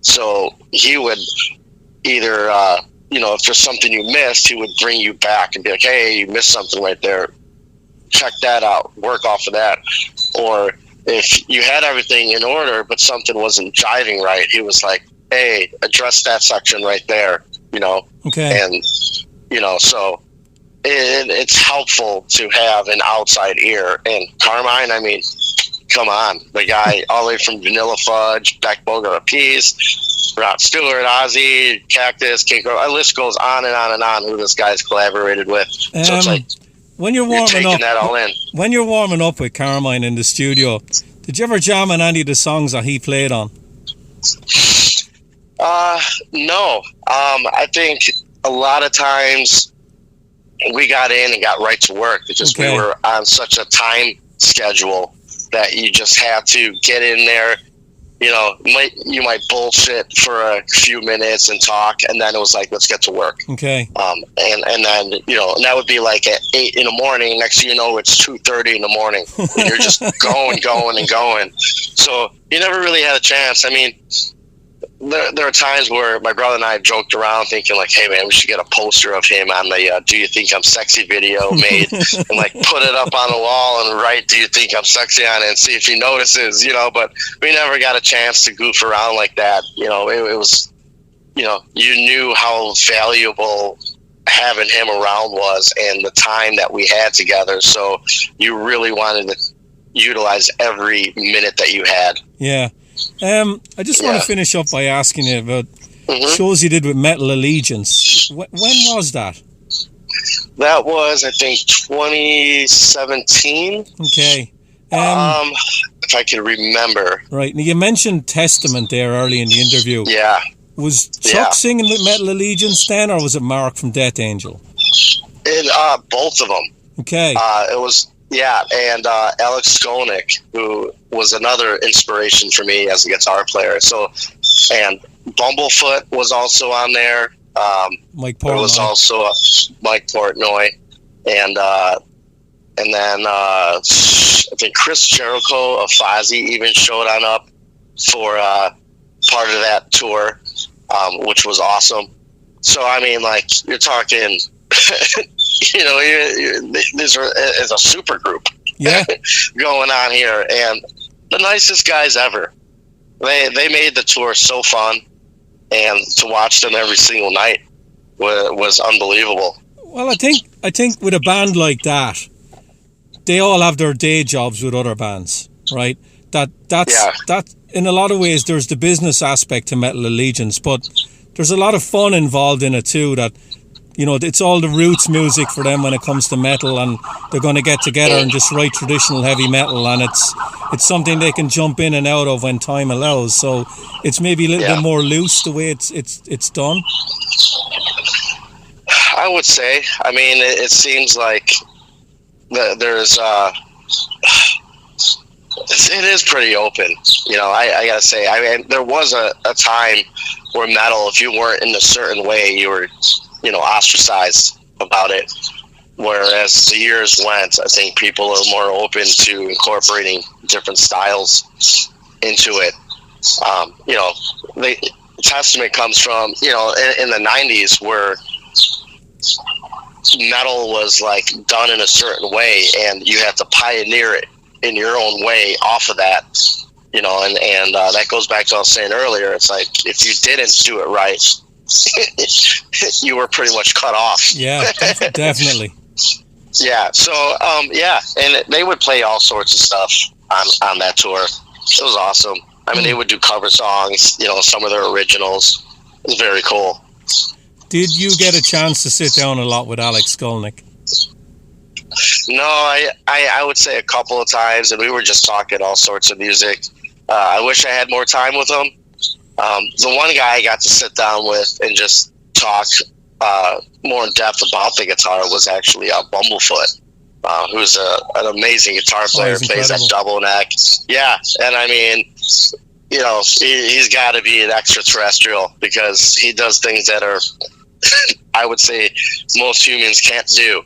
So he would either, if there's something you missed, he would bring you back and be like, hey, you missed something right there. Check that out. Work off of that. Or if you had everything in order, but something wasn't jiving right, he was like, hey, address that section right there, Okay. And, so it's helpful to have an outside ear. And Carmine, I mean, come on. The guy all the way from Vanilla Fudge, Beck Bogart of Peace, Rod Stewart, Ozzy, Cactus, King Crow. The list goes on and on and on who this guy's collaborated with. So it's like when you're taking that all in. When you're warming up with Carmine in the studio, did you ever jam on any of the songs that he played on? No. I think a lot of times we got in and got right to work because we were on such a time schedule that you just had to get in there. You might bullshit for a few minutes and talk, and then it was like, let's get to work. Okay. And then, and that would be like at 8 in the morning. Next thing you know, it's 2:30 in the morning. And you're just going and going. So you never really had a chance. I mean, there are times where my brother and I joked around thinking like, hey man, we should get a poster of him on the Do You Think I'm Sexy video made and like put it up on the wall and write Do You Think I'm Sexy on it and see if he notices, but we never got a chance to goof around like that. It was, you knew how valuable having him around was and the time that we had together. So you really wanted to utilize every minute that you had. Yeah. I just want to finish up by asking you about shows you did with Metal Allegiance. When was that? That was, I think, 2017. Okay. If I can remember. Right. Now, you mentioned Testament there early in the interview. Yeah. Was Chuck singing with Metal Allegiance then, or was it Mark from Death Angel? Both of them. Okay. It was... Yeah, and Alex Skolnick, who was another inspiration for me as a guitar player. So, and Bumblefoot was also on there. Mike Portnoy. There was also Mike Portnoy, and then I think Chris Jericho of Fozzy even showed on up for part of that tour, which was awesome. So I mean, like you're talking. These are as a super group going on here, and the nicest guys ever. They made the tour so fun, and to watch them every single night was unbelievable. Well, I think with a band like that, they all have their day jobs with other bands, right? That's in a lot of ways there's the business aspect to Metal Allegiance, but there's a lot of fun involved in it too. That it's all the roots music for them when it comes to metal, and they're going to get together and just write traditional heavy metal, and it's something they can jump in and out of when time allows. So it's maybe a little bit more loose the way it's done. I would say. I mean, it seems like there's it is pretty open. You know, I gotta say. I mean, there was a time where metal, if you weren't in a certain way, you were, you know, ostracized about it. Whereas the years went, I think people are more open to incorporating different styles into it. You know, the testament comes from, you know, in the 90s where metal was like done in a certain way and you had to pioneer it in your own way off of that, you know, and that goes back to what I was saying earlier. It's like, if you didn't do it right, you were pretty much cut off. Yeah, definitely. Yeah. So, yeah. And they would play all sorts of stuff on that tour. It was awesome. I mean, they would do cover songs, you know, some of their originals. It was very cool. Did you get a chance to sit down a lot with Alex Skolnick? No, I would say a couple of times, and we were just talking all sorts of music. I wish I had more time with him. The one guy I got to sit down with and just talk more in depth about the guitar was actually Bumblefoot, who's an amazing guitar player, plays that double neck. Yeah, and I mean, you know, he's got to be an extraterrestrial because he does things that are, I would say, most humans can't do.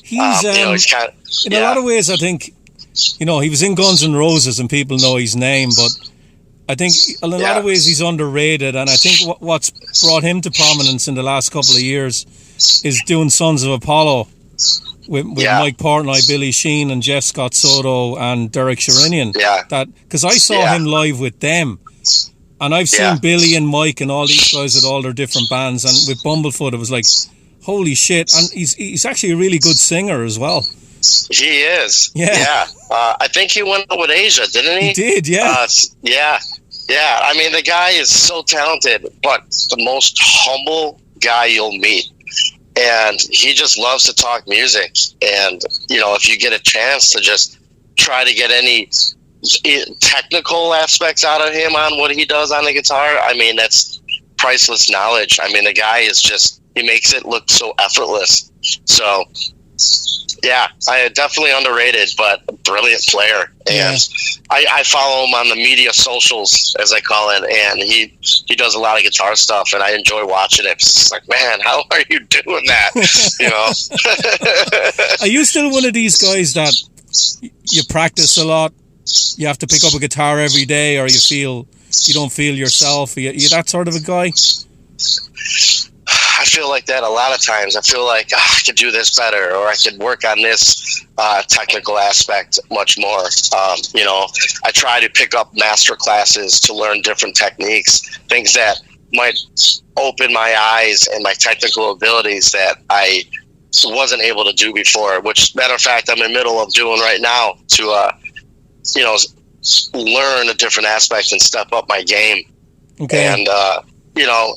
He's, you know, he's kind of, in a lot of ways, I think, you know, he was in Guns N' Roses and people know his name, but I think in a lot of ways he's underrated, and I think what's brought him to prominence in the last couple of years is doing Sons of Apollo with Mike Portnoy, Billy Sheen, and Jeff Scott Soto and Derek Sherinian. Yeah. Because I saw him live with them, and I've seen Billy and Mike and all these guys with all their different bands, and with Bumblefoot it was like, holy shit! And he's actually a really good singer as well. He is. Yeah. I think he went out with Asia, didn't he? He did. Yeah. Yeah. I mean, the guy is so talented, but the most humble guy you'll meet. And he just loves to talk music. And, you know, if you get a chance to just try to get any technical aspects out of him on what he does on the guitar, I mean, that's priceless knowledge. I mean, the guy is just, he makes it look so effortless. So, yeah, I definitely underrated, but a brilliant player. And I follow him on the media socials, as I call it, and he does a lot of guitar stuff, and I enjoy watching it. It's like, man, how are you doing that? You know? Are you still one of these guys that you practice a lot? You have to pick up a guitar every day, or you don't feel yourself? Are you that sort of a guy? I feel like that a lot of times. I feel like I could do this better, or I could work on this technical aspect much more. You know, I try to pick up master classes to learn different techniques, things that might open my eyes and my technical abilities that I wasn't able to do before, which, matter of fact, I'm in the middle of doing right now to, you know, learn a different aspect and step up my game. Okay. And, you know,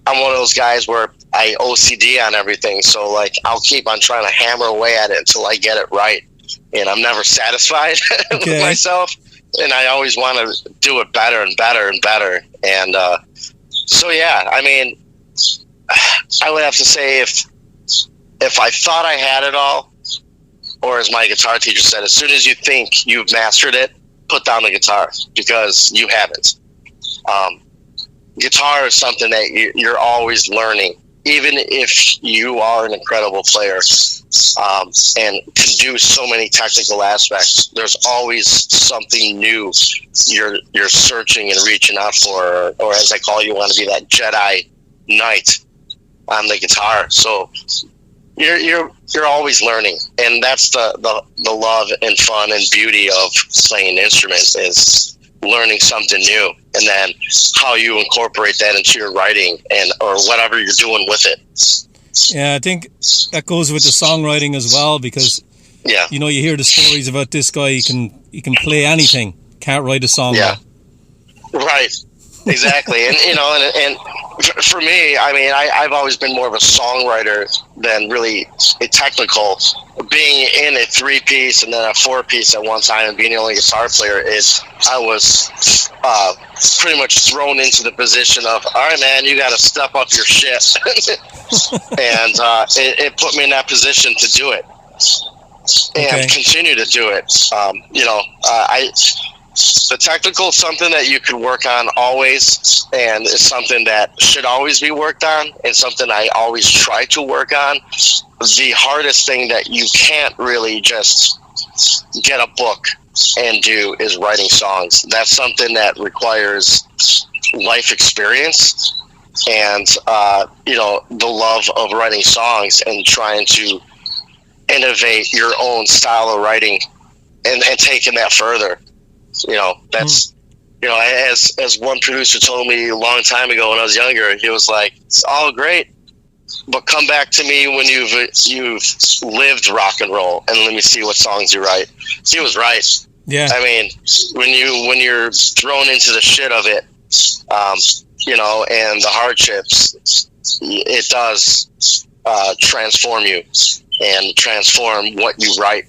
I'm one of those guys where I OCD on everything. So, like, I'll keep on trying to hammer away at it until I get it right. And I'm never satisfied with myself. And I always want to do it better and better and better. And so, yeah, I mean, I would have to say if I thought I had it all, or as my guitar teacher said, as soon as you think you've mastered it, put down the guitar, because you haven't. Guitar is something that you're always learning, even if you are an incredible player and can do so many technical aspects. There's always something new you're searching and reaching out for, or as I call, you want to be that Jedi Knight on the guitar. So you're always learning, and that's the love and fun and beauty of playing an instrument, is learning something new, and then how you incorporate that into your writing or whatever you're doing with it. Yeah, I think that goes with the songwriting as well, because you know, you hear the stories about this guy, he can play anything, can't write a song. Yeah, right. Exactly. And, and for me, I mean, I've always been more of a songwriter than really a technical. Being in a 3-piece and then a 4-piece at one time and being the only guitar player I was pretty much thrown into the position of, all right, man, you got to step up your shit. And it put me in that position to do it and continue to do it. The technical is something that you can work on always, and it's something that should always be worked on, and something I always try to work on. The hardest thing that you can't really just get a book and do is writing songs. That's something that requires life experience and, the love of writing songs and trying to innovate your own style of writing and taking that further. That's, as one producer told me a long time ago when I was younger, he was like, it's all great, but come back to me when you've lived rock and roll and let me see what songs you write. He was right. Yeah. I mean, when you're thrown into the shit of it, and the hardships, it does transform you and transform what you write.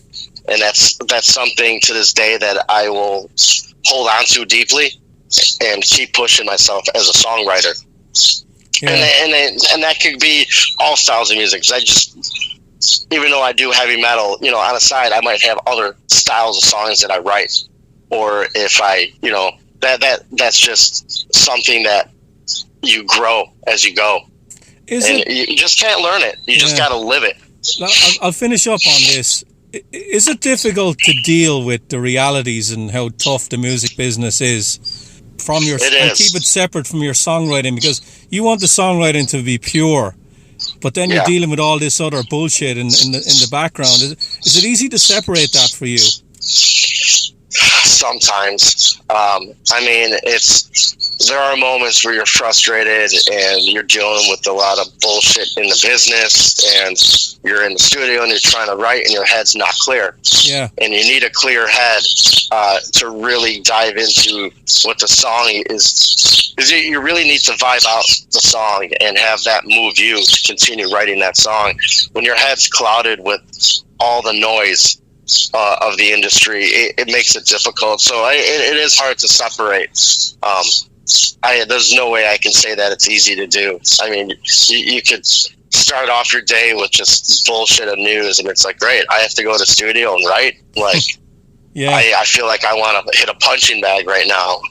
And that's something to this day that I will hold on to deeply and keep pushing myself as a songwriter. Yeah. And that could be all styles of music. 'Cause I just, even though I do heavy metal, on the side, I might have other styles of songs that I write. Or if I, that's just something that you grow as you go. You just can't learn it. You just got to live it. I'll finish up on this. Is it difficult to deal with the realities and how tough the music business is and keep it separate from your songwriting? Because you want the songwriting to be pure, but then you're dealing with all this other bullshit in the background. Is it easy to separate that for you? Sometimes. There are moments where you're frustrated and you're dealing with a lot of bullshit in the business, and you're in the studio and you're trying to write and your head's not clear. Yeah. And you need a clear head to really dive into what the song is. You really need to vibe out the song and have that move you to continue writing that song. When your head's clouded with all the noise of the industry, it makes it difficult. So it is hard to separate. There's no way I can say that it's easy to do. I mean, you could start off your day with just bullshit of news, and it's like, great, I have to go to the studio and write. Like, yeah, I feel like I want to hit a punching bag right now.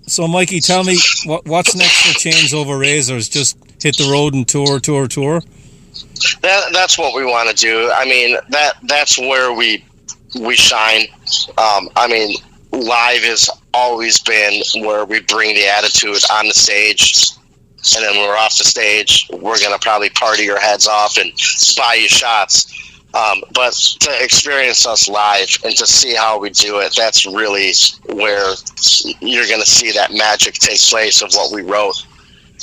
So, Mikey, tell me what's next for Chains Over Razors? Just hit the road and tour. That's what we want to do. I mean, that's where we shine. Live has always been where we bring the attitude on the stage, and then when we're off the stage, we're going to probably party your heads off and buy you shots. But to experience us live and to see how we do it, that's really where you're going to see that magic take place of what we wrote.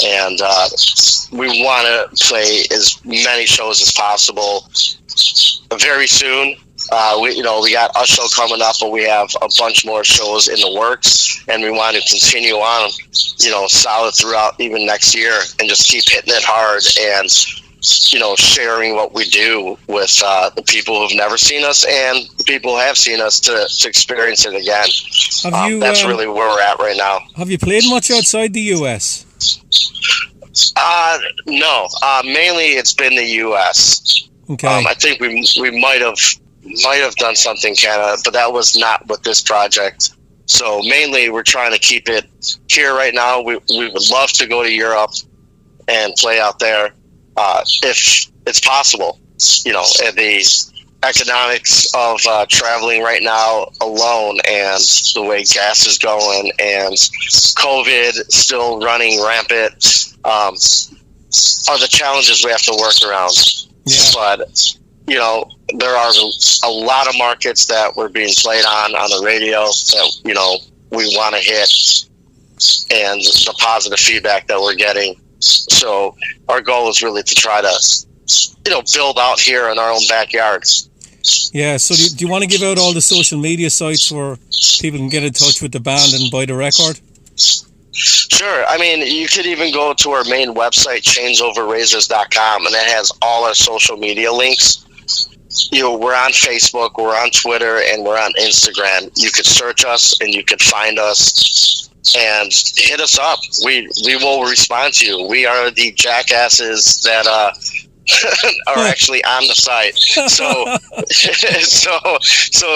And we want to play as many shows as possible very soon. We got a show coming up, but we have a bunch more shows in the works, and we want to continue on, solid throughout even next year, and just keep hitting it hard and, sharing what we do with the people who've never seen us and the people who have seen us to experience it again. That's really where we're at right now. Have you played much outside the U.S.? No. Mainly it's been the U.S. Okay. I think we might have done something in Canada, but that was not with this project. So mainly we're trying to keep it here right now. We would love to go to Europe and play out there if it's possible. The economics of traveling right now alone, and the way gas is going, and COVID still running rampant, are the challenges we have to work around. Yeah. But there are a lot of markets that we're being played on the radio that we want to hit, and the positive feedback that we're getting. So our goal is really to try to build out here in our own backyard. Yeah, so do you want to give out all the social media sites where people can get in touch with the band and buy the record? Sure. I mean, you could even go to our main website, chainsoverrazors.com, and it has all our social media links. We're on Facebook, we're on Twitter, and we're on Instagram. You could search us and you could find us and hit us up. We will respond to you. We are the jackasses that are actually on the site. So if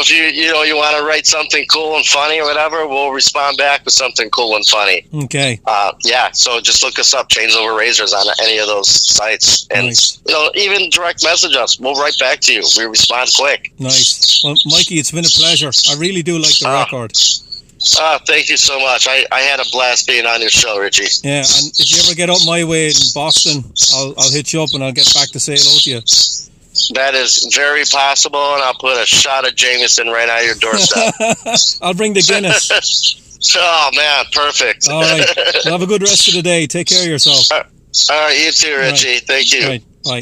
you want to write something cool and funny or whatever, we'll respond back with something cool and funny. Okay. So just look us up, Chains Over Razors, on any of those sites, and nice. Even direct message us. We'll write back to you. We respond quick. Nice. Well, Mikey, it's been a pleasure. I really do like the record. Thank you so much. I had a blast being on your show, Richie. Yeah, and if you ever get up my way in Boston, I'll hit you up and I'll get back to say hello to you. That is very possible, and I'll put a shot of Jameson right out of your doorstep. I'll bring the Guinness. Oh, man, perfect. All right. Well, have a good rest of the day. Take care of yourself. All right, you too, Richie. Right. Thank you. Right. Bye.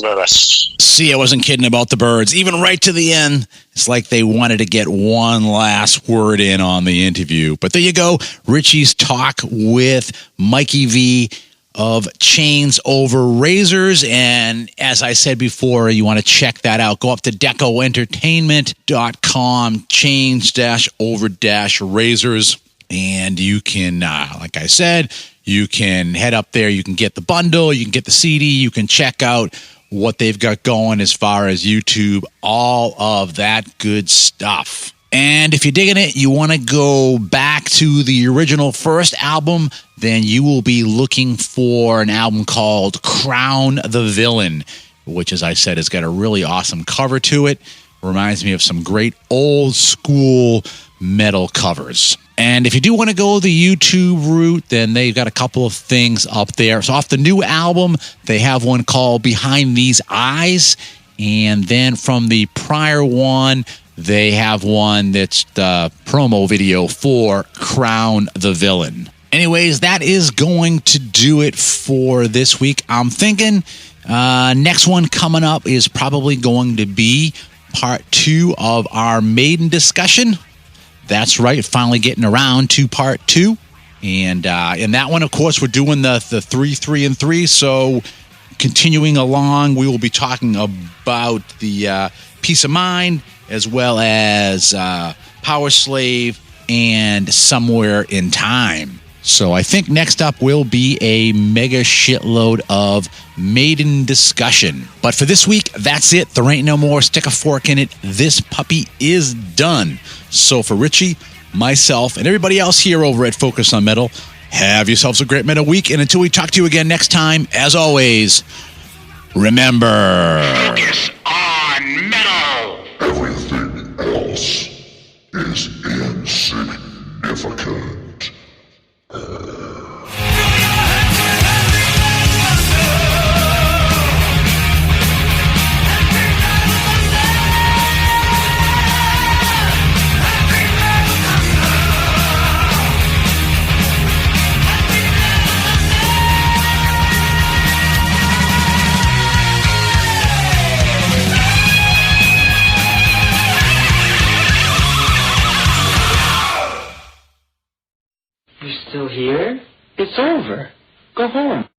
Bye-bye. See, I wasn't kidding about the birds. Even right to the end, it's like they wanted to get one last word in on the interview. But there you go, Richie's talk with Mikey V of Chains Over Razors. And as I said before, you want to check that out. Go up to decoentertainment.com, chains-over-razors. And you can, like I said, you can head up there. You can get the bundle. You can get the CD. You can check out what they've got going as far as YouTube, all of that good stuff. And if you're digging it, you want to go back to the original first album, then you will be looking for an album called Crown the Villain, which, as I said, has got a really awesome cover to it. Reminds me of some great old school metal covers. And if you do want to go the YouTube route, then they've got a couple of things up there. So off the new album, they have one called Behind These Eyes. And then from the prior one, they have one that's the promo video for Crown the Villain. Anyways, that is going to do it for this week. I'm thinking next one coming up is probably going to be part 2 of our Maiden discussion. That's right, finally getting around to part 2. And in that one, of course, we're doing the 3, 3, and 3. So continuing along, we will be talking about the Peace of Mind, as well as Power Slave and Somewhere in Time. So I think next up will be a mega shitload of Maiden discussion. But for this week, that's it. There ain't no more. Stick a fork in it. This puppy is done. So for Richie, myself, and everybody else here over at Focus on Metal, have yourselves a great metal week. And until we talk to you again next time, as always, remember... Focus on Metal! Everything else is insignificant. You're still here? It's over. Go home.